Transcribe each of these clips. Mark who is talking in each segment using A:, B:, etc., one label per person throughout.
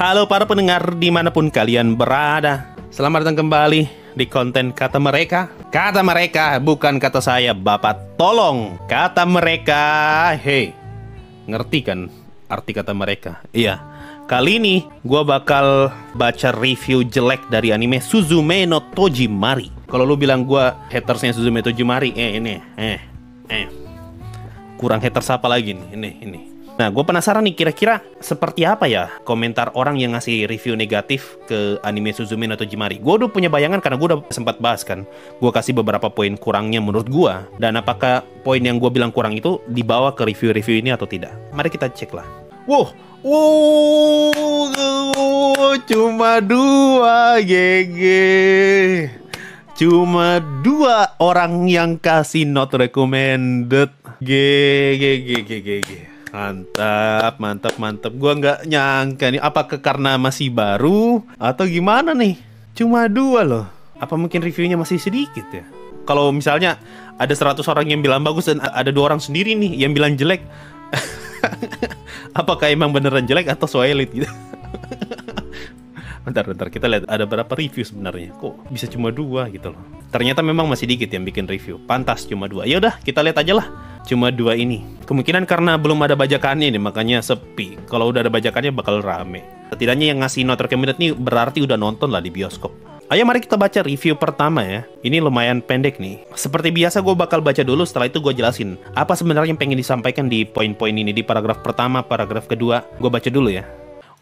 A: Halo para pendengar dimanapun kalian berada. Selamat datang kembali di konten Kata Mereka. Kata mereka, bukan kata saya, Bapak. Tolong, kata mereka. Hei, ngerti kan arti kata mereka? Iya. Kali ini gue bakal baca review jelek dari anime Suzume no Tojimari. Kalau lu bilang gue hatersnya Suzume Tojimari, kurang haters apa lagi nih? Ini. Nah, gue penasaran nih, kira-kira seperti apa ya komentar orang yang ngasih review negatif ke anime Suzume no Tojimari. Gue udah punya bayangan karena gue udah sempat bahas kan. Gue kasih beberapa poin kurangnya menurut gue. Dan apakah poin yang gue bilang kurang itu dibawa ke review-review ini atau tidak? Mari kita cek lah. Wow, cuma 2 GG. Cuma 2 orang yang kasih not recommended. GG. Mantap. Gua nggak nyangka nih, apakah karena masih baru atau gimana nih? Cuma 2 loh. Apa mungkin reviewnya masih sedikit ya? Kalau misalnya ada 100 orang yang bilang bagus dan ada 2 orang sendiri nih yang bilang jelek, apakah emang beneran jelek atau so elit gitu? Bentar, kita lihat ada berapa review sebenarnya. Kok bisa cuma 2 gitu loh. Ternyata memang masih dikit yang bikin review. Pantas cuma 2. Ya udah, kita lihat aja lah. Cuma 2 ini. Kemungkinan karena belum ada bajakannya nih, makanya sepi. Kalau udah ada bajakannya bakal rame. Setidaknya yang ngasih not recommended nih berarti udah nonton lah di bioskop. Ayo mari kita baca review pertama ya. Ini lumayan pendek nih. Seperti biasa gue bakal baca dulu, setelah itu gue jelasin apa sebenarnya yang pengen disampaikan di poin-poin ini. Di paragraf pertama, paragraf kedua. Gue baca dulu ya.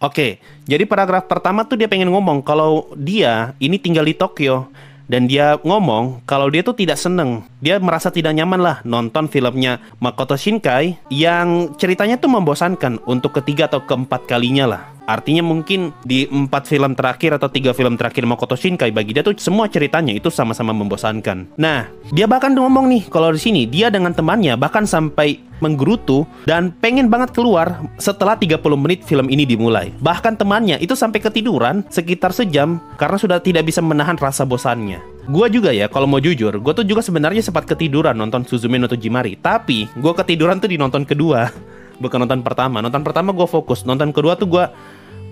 A: Oke, jadi paragraf pertama tuh dia pengen ngomong kalau dia ini tinggal di Tokyo. Dan dia ngomong kalau dia tuh tidak seneng. Dia merasa tidak nyaman lah nonton filmnya Makoto Shinkai yang ceritanya tuh membosankan untuk ketiga atau keempat kalinya lah. Artinya mungkin di 4 film terakhir atau 3 film terakhir Makoto Shinkai, bagi dia tuh semua ceritanya itu sama-sama membosankan. Nah, dia bahkan ngomong nih kalau di sini dia dengan temannya bahkan sampai menggerutu dan pengen banget keluar setelah 30 menit film ini dimulai. Bahkan temannya itu sampai ketiduran sekitar sejam karena sudah tidak bisa menahan rasa bosannya. Gua juga ya, kalau mau jujur, gue tuh juga sebenarnya sempat ketiduran nonton Suzume no Tojimari. Tapi gue ketiduran tuh di nonton kedua, bukan nonton pertama. Nonton pertama gue fokus, nonton kedua tuh gue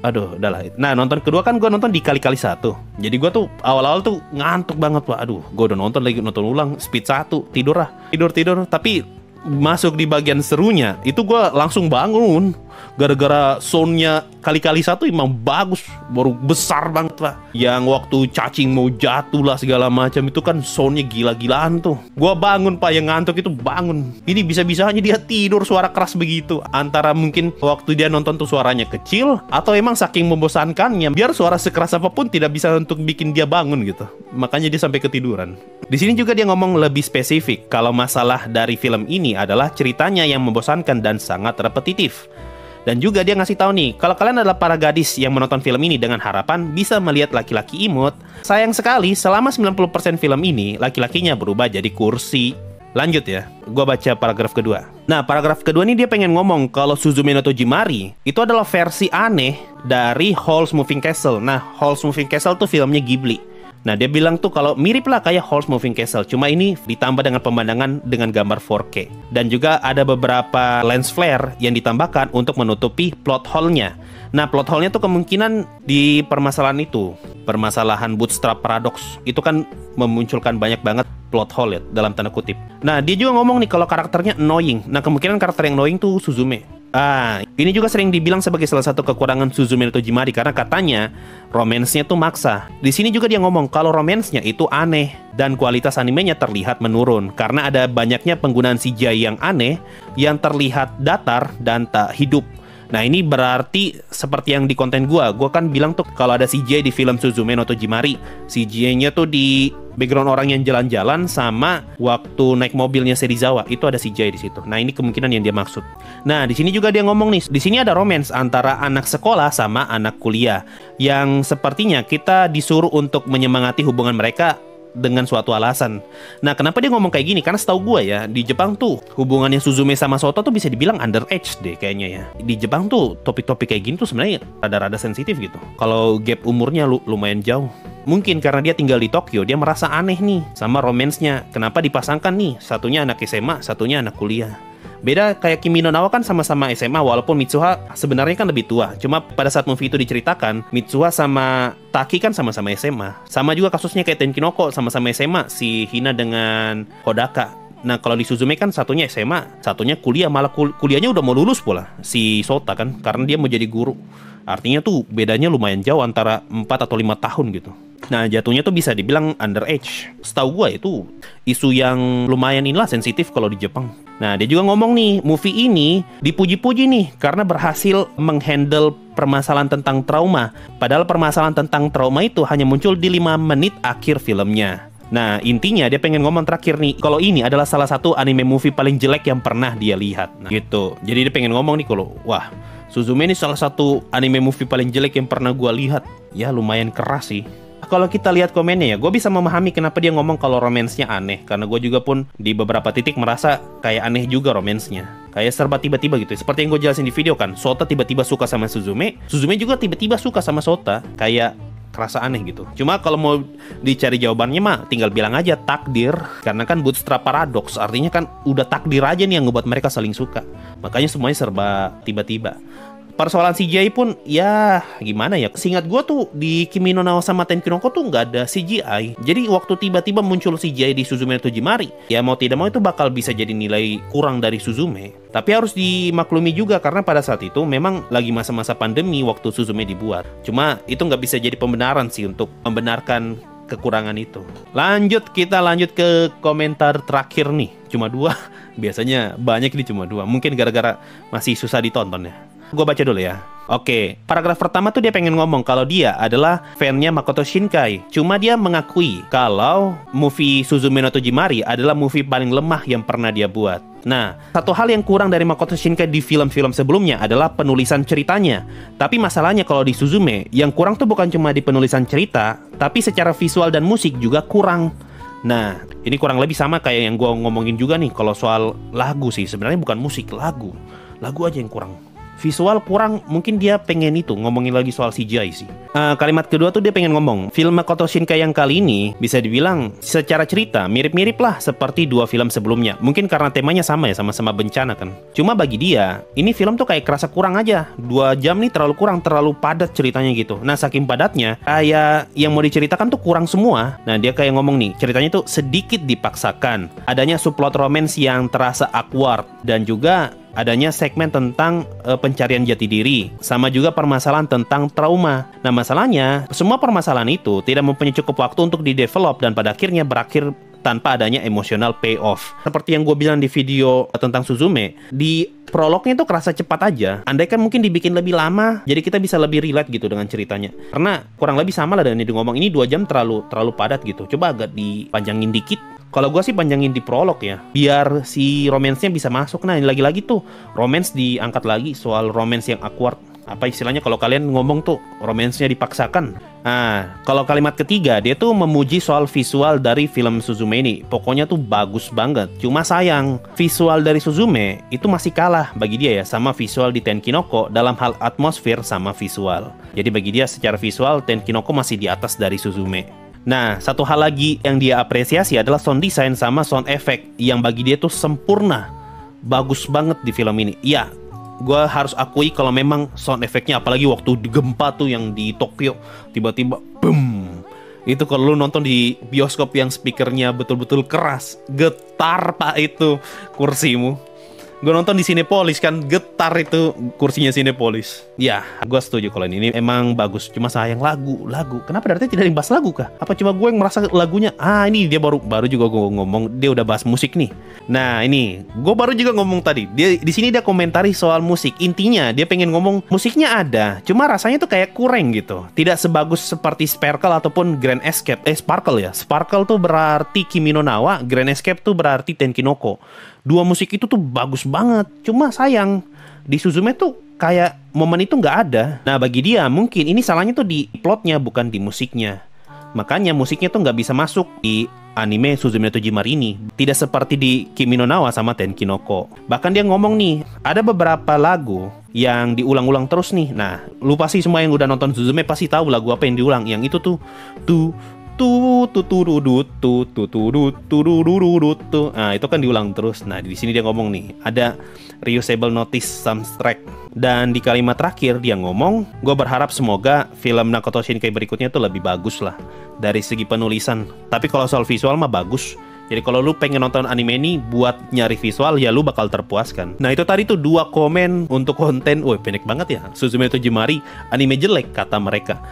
A: udah lah. Nah, nonton kedua kan gue nonton dikali-kali 1. Jadi gue tuh awal-awal tuh ngantuk banget, Pak. Aduh, gue udah nonton lagi, nonton ulang, speed 1, tidur lah. Tidur. Tapi masuk di bagian serunya, itu gue langsung bangun. Gara-gara soundnya kali-kali 1 emang bagus, baru besar banget lah. Yang waktu cacing mau jatuh lah segala macam itu kan soundnya gila-gilaan tuh. Gua bangun, Pak, yang ngantuk itu bangun. Ini bisa-bisanya dia tidur suara keras begitu. Antara mungkin waktu dia nonton tuh suaranya kecil, atau emang saking membosankannya biar suara sekeras apapun tidak bisa untuk bikin dia bangun gitu. Makanya dia sampai ketiduran. Di sini juga dia ngomong lebih spesifik kalau masalah dari film ini adalah ceritanya yang membosankan dan sangat repetitif. Dan juga dia ngasih tahu nih, kalau kalian adalah para gadis yang menonton film ini dengan harapan bisa melihat laki-laki imut, sayang sekali selama 90% film ini laki-lakinya berubah jadi kursi. Lanjut ya, gua baca paragraf kedua. Nah, paragraf kedua ini dia pengen ngomong kalau Suzume no Tojimari itu adalah versi aneh dari Howl's Moving Castle. Nah, Howl's Moving Castle tuh filmnya Ghibli. Nah, dia bilang tuh kalau mirip lah kayak Howl's Moving Castle, cuma ini ditambah dengan pemandangan dengan gambar 4K. Dan juga ada beberapa lens flare yang ditambahkan untuk menutupi plot hole-nya. Nah, plot hole-nya tuh kemungkinan di permasalahan itu, permasalahan bootstrap paradox. Itu kan memunculkan banyak banget plot hole ya, dalam tanda kutip. Nah, dia juga ngomong nih kalau karakternya annoying. Nah, kemungkinan karakter yang annoying tuh Suzume. Ini juga sering dibilang sebagai salah satu kekurangan Suzume no Tojimari karena katanya romance-nya tuh maksa. Di sini juga dia ngomong kalau romance-nya itu aneh dan kualitas animenya terlihat menurun karena ada banyaknya penggunaan CGI yang aneh yang terlihat datar dan tak hidup. Nah, ini berarti seperti yang di konten gua kan bilang tuh kalau ada CGI di film Suzume no Tojimari, CGI-nya tuh di background orang yang jalan-jalan sama waktu naik mobilnya Serizawa, itu ada CGI di situ. Nah, ini kemungkinan yang dia maksud. Nah, di sini juga dia ngomong nih, di sini ada romance antara anak sekolah sama anak kuliah yang sepertinya kita disuruh untuk menyemangati hubungan mereka dengan suatu alasan. Nah, kenapa dia ngomong kayak gini? Karena setahu gue ya, di Jepang tuh hubungannya Suzume sama Soto tuh bisa dibilang underage deh kayaknya ya. Di Jepang tuh topik-topik kayak gini tuh sebenarnya rada-rada sensitif gitu. Kalau gap umurnya lumayan jauh. Mungkin karena dia tinggal di Tokyo, dia merasa aneh nih sama romance-nya. Kenapa dipasangkan nih? Satunya anak SMA, satunya anak kuliah. Beda kayak Kimi no Na wa kan sama-sama SMA, walaupun Mitsuha sebenarnya kan lebih tua. Cuma pada saat movie itu diceritakan, Mitsuha sama Taki kan sama-sama SMA. Sama juga kasusnya kayak Tenkinoko, sama-sama SMA, si Hina dengan Hodaka. Nah kalau di Suzume kan satunya SMA, satunya kuliah, malah kuliahnya udah mau lulus pula si Sota kan, karena dia mau jadi guru. Artinya tuh bedanya lumayan jauh antara 4 atau 5 tahun gitu. Nah jatuhnya tuh bisa dibilang underage. Setahu gue itu isu yang lumayan inilah sensitif kalau di Jepang. Nah dia juga ngomong nih, movie ini dipuji-puji nih karena berhasil menghandle permasalahan tentang trauma. Padahal permasalahan tentang trauma itu hanya muncul di 5 menit akhir filmnya. Nah intinya dia pengen ngomong terakhir nih, kalau ini adalah salah satu anime movie paling jelek yang pernah dia lihat. Nah, gitu. Jadi dia pengen ngomong nih kalau, wah, Suzume ini salah satu anime movie paling jelek yang pernah gue lihat. Ya lumayan keras sih. Kalau kita lihat komennya ya, gue bisa memahami kenapa dia ngomong kalau romansnya aneh. Karena gue juga pun di beberapa titik merasa kayak aneh juga romansnya. Kayak serba tiba-tiba gitu. Seperti yang gue jelasin di video kan, Sota tiba-tiba suka sama Suzume, Suzume juga tiba-tiba suka sama Sota. Kayak kerasa aneh gitu. Cuma kalau mau dicari jawabannya mah tinggal bilang aja takdir. Karena kan bootstrap paradox, artinya kan udah takdir aja nih yang ngebuat mereka saling suka. Makanya semuanya serba tiba-tiba. Persoalan CGI pun ya gimana ya, seingat gue tuh di Kimi no Na wa sama Tenkinoko tuh nggak ada CGI. Jadi waktu tiba-tiba muncul CGI di Suzume no Tojimari, ya mau tidak mau itu bakal bisa jadi nilai kurang dari Suzume. Tapi harus dimaklumi juga karena pada saat itu memang lagi masa-masa pandemi waktu Suzume dibuat. Cuma itu nggak bisa jadi pembenaran sih untuk membenarkan kekurangan itu. Kita lanjut ke komentar terakhir nih. Cuma 2. Biasanya banyak nih cuma 2. Mungkin gara-gara masih susah ditonton ya. Gue baca dulu ya. Oke, paragraf pertama tuh dia pengen ngomong kalau dia adalah fan-nya Makoto Shinkai. Cuma dia mengakui kalau movie Suzume no Tojimari adalah movie paling lemah yang pernah dia buat. Nah, satu hal yang kurang dari Makoto Shinkai di film-film sebelumnya adalah penulisan ceritanya. Tapi masalahnya kalau di Suzume, yang kurang tuh bukan cuma di penulisan cerita, tapi secara visual dan musik juga kurang. Nah, ini kurang lebih sama kayak yang gue ngomongin juga nih kalau soal lagu sih. Sebenarnya bukan musik, lagu aja yang kurang. Visual kurang, mungkin dia pengen itu ngomongin lagi soal CGI sih. Kalimat kedua tuh dia pengen ngomong film Makoto Shinkai yang kali ini bisa dibilang secara cerita mirip-mirip lah seperti 2 film sebelumnya. Mungkin karena temanya sama ya, sama-sama bencana kan. Cuma bagi dia ini film tuh kayak kerasa kurang aja. 2 jam nih terlalu kurang, terlalu padat ceritanya gitu. Nah saking padatnya kayak yang mau diceritakan tuh kurang semua. Nah dia kayak ngomong nih, ceritanya tuh sedikit dipaksakan. Adanya subplot romance yang terasa awkward dan juga adanya segmen tentang pencarian jati diri, sama juga permasalahan tentang trauma. Nah masalahnya, semua permasalahan itu tidak mempunyai cukup waktu untuk di-develop dan pada akhirnya berakhir tanpa adanya emotional payoff. Seperti yang gue bilang di video tentang Suzume, di prolognya tuh kerasa cepat aja. Andai kan mungkin dibikin lebih lama, jadi kita bisa lebih relate gitu dengan ceritanya. Karena kurang lebih sama lah dengan yang ngomong ini 2 jam terlalu padat gitu. Coba agak dipanjangin dikit. Kalau gue sih panjangin di prolog ya, biar si romance-nya bisa masuk. Nah, lagi-lagi tuh romance diangkat lagi soal romance yang awkward. Apa istilahnya kalau kalian ngomong tuh romance-nya dipaksakan. Nah, kalau kalimat ketiga, dia tuh memuji soal visual dari film Suzume ini. Pokoknya tuh bagus banget. Cuma sayang, visual dari Suzume itu masih kalah bagi dia ya sama visual di Tenkinoko dalam hal atmosfer sama visual. Jadi bagi dia secara visual, Tenkinoko masih di atas dari Suzume. Nah, satu hal lagi yang dia apresiasi adalah sound design sama sound effect yang bagi dia tuh sempurna. Bagus banget di film ini. Iya, gue harus akui kalau memang sound effectnya, apalagi waktu di gempa tuh yang di Tokyo, tiba-tiba boom. Itu kalau lu nonton di bioskop yang speakernya betul-betul keras, getar pak itu kursimu. Gue nonton di Cinepolis kan, getar itu kursinya Cinepolis. Ya, gue setuju kalau ini emang bagus. Cuma sayang lagu. Kenapa dari tadi tidak dibahas lagu kah? Apa cuma gue yang merasa lagunya? Ini dia baru juga gue ngomong. Dia udah bahas musik nih. Nah ini, gue baru juga ngomong tadi. Dia di sini dia komentari soal musik. Intinya dia pengen ngomong musiknya ada, cuma rasanya tuh kayak kurang gitu. Tidak sebagus seperti Sparkle ataupun Grand Escape. Sparkle ya. Sparkle tuh berarti Kimi no Na wa. Grand Escape tuh berarti Tenkinoko. 2 musik itu tuh bagus banget. Cuma sayang di Suzume tuh kayak momen itu nggak ada. Nah bagi dia mungkin ini salahnya tuh di plotnya bukan di musiknya. Makanya musiknya tuh nggak bisa masuk di anime Suzume no Tojimari ini. Tidak seperti di Kimi no Na wa sama Tenkinoko. Bahkan dia ngomong nih, ada beberapa lagu yang diulang-ulang terus nih. Nah lu pasti semua yang udah nonton Suzume pasti tahu lagu apa yang diulang. Yang itu tuh Nah, itu kan diulang terus. Nah, di sini dia ngomong nih, ada reusable notice soundtrack. Dan di kalimat terakhir dia ngomong, gue berharap semoga film Makoto Shinkai berikutnya tuh lebih bagus lah dari segi penulisan. Tapi kalau soal visual mah bagus. Jadi kalau lu pengen nonton anime ini buat nyari visual, ya lu bakal terpuaskan. Nah, itu tadi tuh 2 komen untuk konten. Woi, pendek banget ya. Suzume Tojimari, anime jelek kata mereka.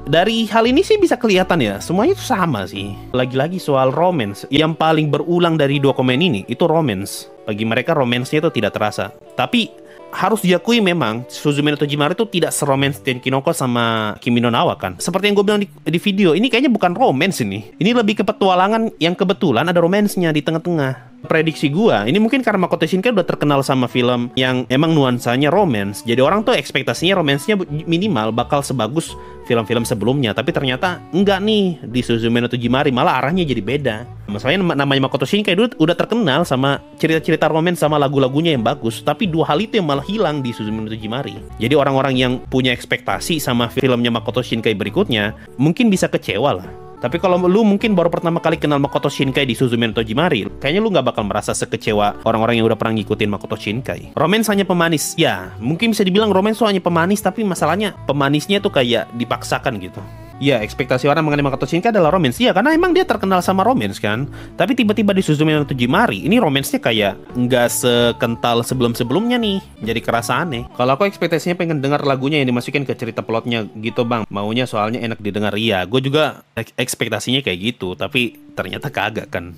A: Dari hal ini sih bisa kelihatan ya, semuanya itu sama sih. Lagi-lagi soal romance, yang paling berulang dari 2 komen ini itu romance. Bagi mereka romance-nya itu tidak terasa. Tapi harus diakui memang Suzume Tojimari itu tidak seromance Tenkinoko sama Kimi no Na wa kan. Seperti yang gue bilang di video, ini kayaknya bukan romance ini. Ini lebih ke petualangan yang kebetulan ada romance-nya di tengah-tengah. Prediksi gua, ini mungkin karena Makoto Shinkai udah terkenal sama film yang emang nuansanya romance. Jadi orang tuh ekspektasinya romance-nya minimal bakal sebagus film-film sebelumnya. Tapi ternyata enggak nih, di Suzume Tojimari malah arahnya jadi beda. Masalahnya namanya Makoto Shinkai dulu udah terkenal sama cerita-cerita romance sama lagu-lagunya yang bagus. Tapi 2 hal itu yang malah hilang di Suzume Tojimari. Jadi orang-orang yang punya ekspektasi sama filmnya Makoto Shinkai berikutnya mungkin bisa kecewa lah. Tapi kalau lu mungkin baru pertama kali kenal Makoto Shinkai di Suzume Tojimari, kayaknya lu nggak bakal merasa sekecewa orang-orang yang udah pernah ngikutin Makoto Shinkai. Romance hanya pemanis. Ya, mungkin bisa dibilang romance hanya pemanis, tapi masalahnya pemanisnya tuh kayak dipaksakan gitu. Ya, ekspektasi orang mengenai Makoto Shinkai adalah romance. Ya, karena emang dia terkenal sama romance kan. Tapi tiba-tiba di Suzume Tojimari, ini romance-nya kayak nggak sekental sebelum-sebelumnya nih. Jadi kerasa aneh. Kalau aku ekspektasinya pengen dengar lagunya yang dimasukin ke cerita plotnya gitu bang. Maunya soalnya enak didengar. Iya, gue juga ekspektasinya kayak gitu. Tapi ternyata kagak kan.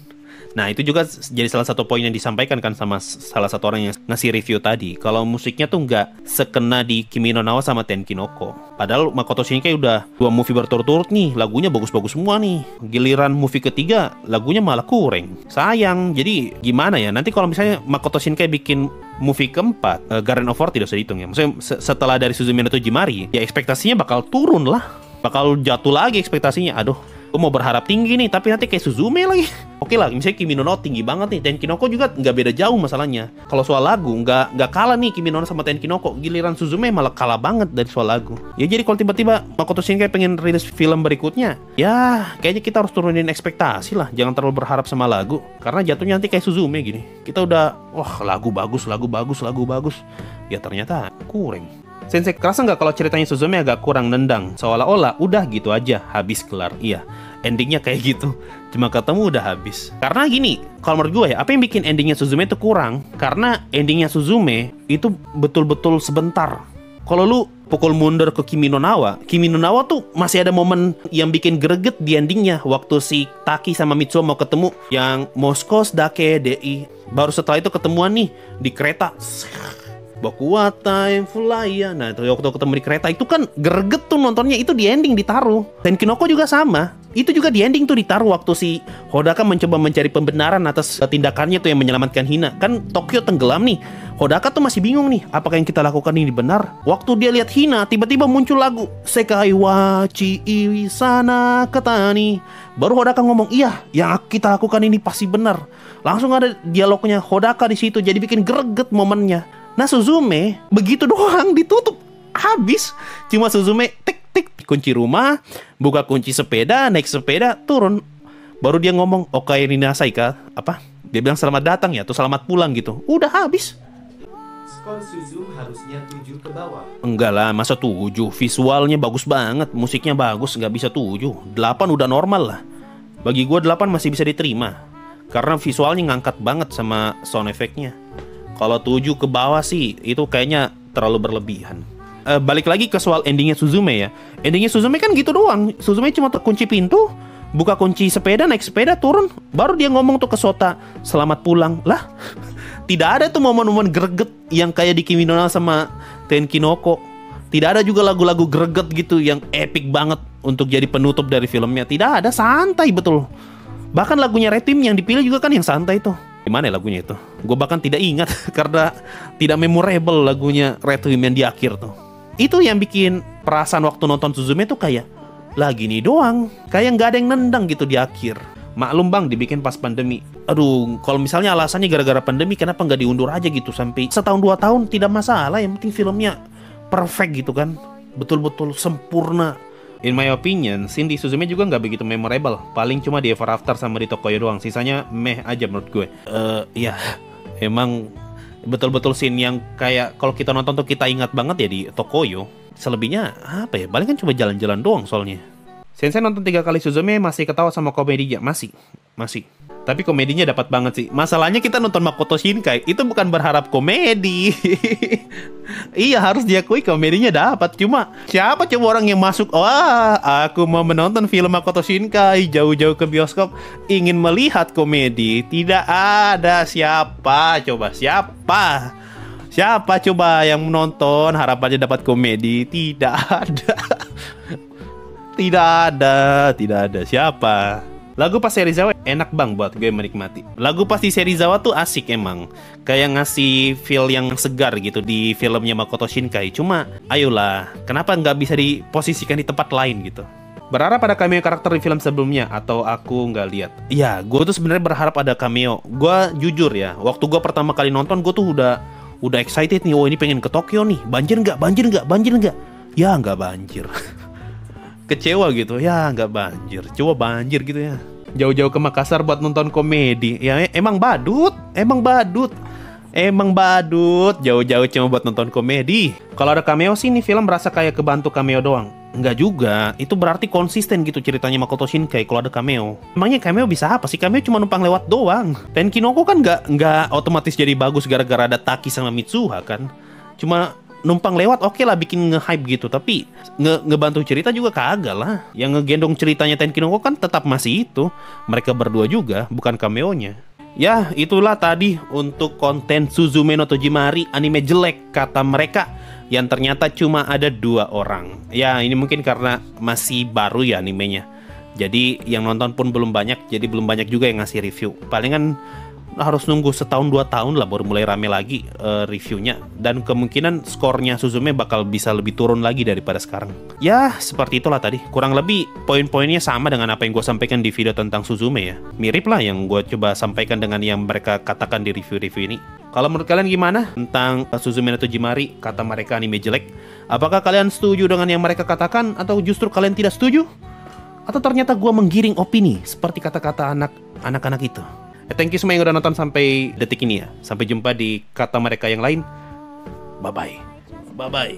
A: Nah, itu juga jadi salah satu poin yang disampaikan kan sama salah satu orang yang ngasih review tadi. Kalau musiknya tuh nggak sekena di Kimi no Na wa sama Tenkinoko. Padahal Makoto Shinkai udah 2 movie berturut-turut nih, lagunya bagus-bagus semua nih. Giliran movie ketiga, lagunya malah kurang. Sayang, jadi gimana ya? Nanti kalau misalnya Makoto Shinkai bikin movie keempat, Garden of War tidak usah dihitung ya. Maksudnya setelah dari Suzume Tojimari, ya ekspektasinya bakal turun lah. Bakal jatuh lagi ekspektasinya. Aduh, gue mau berharap tinggi nih, tapi nanti kayak Suzume lagi. Oke lah, misalnya Kimi no Na wa tinggi banget nih, Tenkinoko juga nggak beda jauh masalahnya. Kalau soal lagu, nggak kalah nih Kimi no Na sama Tenkinoko. Giliran Suzume malah kalah banget dari soal lagu. Ya jadi kalau tiba-tiba Makoto Shinkai pengen rilis film berikutnya, ya kayaknya kita harus turunin ekspektasi lah. Jangan terlalu berharap sama lagu, karena jatuhnya nanti kayak Suzume gini. Kita udah, wah lagu bagus. Ya ternyata kurang. Sensei, kerasa nggak kalau ceritanya Suzume agak kurang nendang? Seolah-olah udah gitu aja, habis kelar. Iya, endingnya kayak gitu. Cuma ketemu udah habis. Karena gini, kalau menurut gue ya, apa yang bikin endingnya Suzume itu kurang? Karena endingnya Suzume itu betul-betul sebentar. Kalau lu pukul mundur ke Kimi no Na wa tuh masih ada momen yang bikin greget di endingnya. Waktu si Taki sama Mitsuo mau ketemu, yang Moskos Dake Dei. Baru setelah itu ketemuan nih di kereta. Boku wa time fulaya. Nah, itu waktu ketemu di kereta itu kan greget tuh nontonnya. Itu di ending ditaruh. Tenkinoko juga sama. Itu juga di ending tuh ditaruh waktu si Hodaka mencoba mencari pembenaran atas tindakannya tuh yang menyelamatkan Hina. Kan Tokyo tenggelam nih. Hodaka tuh masih bingung nih, apakah yang kita lakukan ini benar? Waktu dia lihat Hina, tiba-tiba muncul lagu Sekai wa chii sana katani. Baru Hodaka ngomong, iya, yang kita lakukan ini pasti benar. Langsung ada dialognya Hodaka di situ, jadi bikin greget momennya. Nah, Suzume begitu doang ditutup, habis. Cuma Suzume tik kunci rumah, buka kunci sepeda, naik sepeda, turun. Baru dia ngomong Okai Rinasai ka apa? Dia bilang selamat datang ya, atau selamat pulang gitu. Udah habis.
B: Skor Suzume harusnya 7 ke bawah.
A: Enggak lah, masa 7? Visualnya bagus banget, musiknya bagus, nggak bisa 7. 8 udah normal lah. Bagi gue 8 masih bisa diterima, karena visualnya ngangkat banget sama sound effect-nya. Kalau 7 ke bawah sih, itu kayaknya terlalu berlebihan. Balik lagi ke soal endingnya Suzume ya. Endingnya Suzume kan gitu doang. Suzume cuma terkunci pintu, buka kunci sepeda, naik sepeda, turun. Baru dia ngomong tuh ke Sota, selamat pulang. Lah, tidak ada tuh momen-momen greget yang kayak di Kimi no Na sama Tenkinoko. Tidak ada juga lagu-lagu greget gitu yang epic banget untuk jadi penutup dari filmnya. Tidak ada, santai betul. Bahkan lagunya Retim yang dipilih juga kan yang santai tuh. Gimana ya lagunya itu? Gue bahkan tidak ingat karena tidak memorable lagunya Requiem yang di akhir tuh. Itu yang bikin perasaan waktu nonton Suzume tuh kayak lah gini doang, kayak nggak ada yang nendang gitu di akhir. Maklum bang, dibikin pas pandemi. Aduh, kalau misalnya alasannya gara-gara pandemi, kenapa nggak diundur aja gitu sampai setahun 2 tahun, tidak masalah. Yang penting filmnya perfect gitu kan, betul-betul sempurna. In my opinion, scene di Suzume juga nggak begitu memorable. Paling cuma di Ever After sama di Tokoyo doang. Sisanya meh aja menurut gue. Ya, emang betul-betul scene yang kayak kalau kita nonton tuh kita ingat banget ya di Tokoyo. Selebihnya apa ya? Paling kan cuma jalan-jalan doang soalnya. Sensei nonton 3 kali Suzume masih ketawa sama komedinya. Masih. Tapi komedinya dapat banget sih. Masalahnya kita nonton Makoto Shinkai itu bukan berharap komedi. Iya, harus diakui komedinya dapat. Cuma siapa coba orang yang masuk, wah, aku mau menonton film Makoto Shinkai, jauh-jauh ke bioskop ingin melihat komedi. Tidak ada. Siapa coba yang menonton harapannya dapat komedi? Tidak ada. Siapa? Lagu pas Serizawa enak bang buat gue menikmati. Lagu pas di Serizawa tuh asik emang. Kayak ngasih feel yang segar gitu di filmnya Makoto Shinkai. Cuma, ayolah, kenapa nggak bisa diposisikan di tempat lain gitu? Berharap ada cameo karakter di film sebelumnya atau aku nggak lihat? Ya, gue tuh sebenarnya berharap ada cameo. Gue jujur ya, waktu gue pertama kali nonton gue tuh udah excited nih. Oh, ini pengen ke Tokyo nih. Banjir nggak? Ya nggak banjir. Kecewa gitu, ya nggak banjir, coba banjir gitu ya. Jauh-jauh ke Makassar buat nonton komedi, ya emang badut, jauh-jauh cuma buat nonton komedi. Kalau ada cameo sih, nih film berasa kayak kebantu cameo doang. Nggak juga, itu berarti konsisten gitu ceritanya Makoto Shinkai kalau ada cameo. Emangnya cameo bisa apa sih? Cameo cuma numpang lewat doang. Tenkinoko kan nggak otomatis jadi bagus gara-gara ada Taki sama Mitsuha kan. Cuma numpang lewat oke lah bikin nge-hype gitu, tapi ngebantu cerita juga kagak lah. Yang ngegendong ceritanya Tenkinoko kan tetap masih itu. Mereka berdua juga, bukan cameo-nya. Ya, itulah tadi untuk konten Suzume no Tojimari anime jelek kata mereka, yang ternyata cuma ada 2 orang. Ya, ini mungkin karena masih baru ya animenya. Jadi yang nonton pun belum banyak, jadi belum banyak juga yang ngasih review. Palingan harus nunggu 1-2 tahun lah baru mulai rame lagi reviewnya. Dan kemungkinan skornya Suzume bakal bisa lebih turun lagi daripada sekarang. Ya, seperti itulah tadi. Kurang lebih poin-poinnya sama dengan apa yang gue sampaikan di video tentang Suzume ya. Mirip lah yang gue coba sampaikan dengan yang mereka katakan di review-review ini. Kalau menurut kalian gimana tentang Suzume no Tojimari, kata mereka anime jelek? Apakah kalian setuju dengan yang mereka katakan, atau justru kalian tidak setuju? Atau ternyata gue menggiring opini seperti kata-kata anak-anak itu? Thank you semua yang udah nonton sampai detik ini ya. Sampai jumpa di kata mereka yang lain. Bye-bye. Bye-bye.